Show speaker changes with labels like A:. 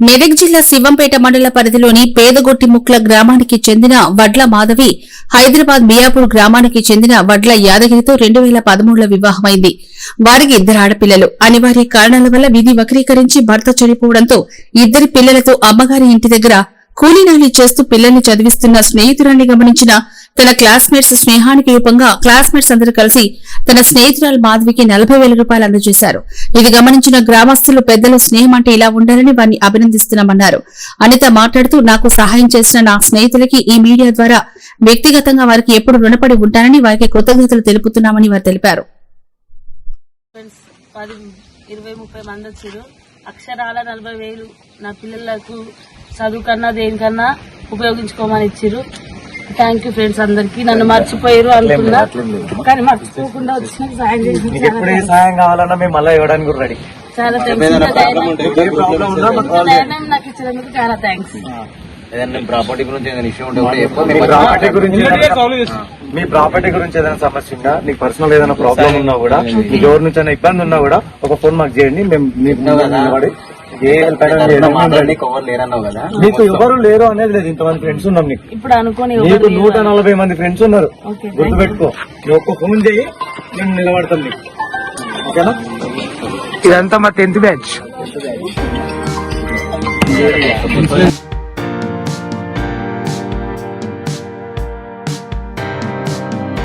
A: మెదక్ జిల్లా శివంపేట మండల పరిధిలోని పేదగొట్టిముక్ల గ్రామానికి చెందిన వడ్ల మాధవి హైదరాబాద్ మియాపూర్ గ్రామానికి చెందిన వడ్ల యాదగిరితో 2013లో వివాహమైంది. వారికి 2 ఆడపిల్లలు. అనివార్య కారణాల వల్ల విధి వక్రీకరించి భర్త చనిపోవడంతో 2 పిల్లలతో అమ్మగారి ఇంటి దగ్గర కూలీనాలి చేస్తూ పిల్లల్ని చదివిస్తున్న స్నేహితురాన్ని గమనించిన తన క్లాస్మేట్స్ స్నేహానికి రూపంగా క్లాస్మేట్స్ అందరూ కలిసి తన స్నేహితురాలు మాధవికి 40,000 రూపాయలు అందజేశారు. ఇది గమనించిన గ్రామస్తులు పెద్దల స్నేహం అంటే ఇలా ఉండాలని వారిని అభినందిస్తున్నామన్నారు. అనిత మాట్లాడుతూ నాకు సహాయం చేసిన నా స్నేహితులకి ఈ మీడియా ద్వారా వ్యక్తిగతంగా వారికి ఎప్పుడు రుణపడి ఉంటానని వారికి కృతజ్ఞతలు తెలుపుతున్నామని వారు తెలిపారు.
B: 20-30 మంది వచ్చారు. అక్షరాల 40,000 నా పిల్లలకు చదువు కన్నా దేనికన్నా ఉపయోగించుకోమని ఇచ్చారు. థ్యాంక్ యూ ఫ్రెండ్స్ అందరికి. నన్ను మర్చిపోయారు అనుకున్నా కానీ మర్చిపోకుండా వచ్చిన సాయం చేసి
C: సాయం కావాలన్నా మేము మళ్ళీ ఇవ్వడానికి కూడా రెడీ.
B: చాలా థ్యాంక్స్. నాకు ఇచ్చినందుకు చాలా థ్యాంక్స్.
C: ప్రాపర్టీ గురించి ఏదైనా ఇష్యూ ఉంటే మీ ప్రాపర్టీ గురించి ఏదైనా సమస్య ఉన్నా, నీకు పర్సనల్ ఏదైనా ప్రాబ్లం ఉన్నా కూడా, మీకు ఎవరి నుంచి అయినా ఇబ్బంది ఉన్నా కూడా ఒక ఫోన్ మాకు చేయండి. మేము నిలబడి నీకు ఎవరు లేరు అనేది లేదు. ఇంతమంది ఫ్రెండ్స్ ఉన్నాం నీకు.
B: ఇప్పుడు అనుకోని
C: నీకు 140 మంది ఫ్రెండ్స్ ఉన్నారు. గుర్తుపెట్టుకో. నువ్వు ఒక్క ఫోన్ చేయి, నేను నిలబడతాం నీకు. ఓకేనా? ఇదంతా మా 10th బ్యాచ్.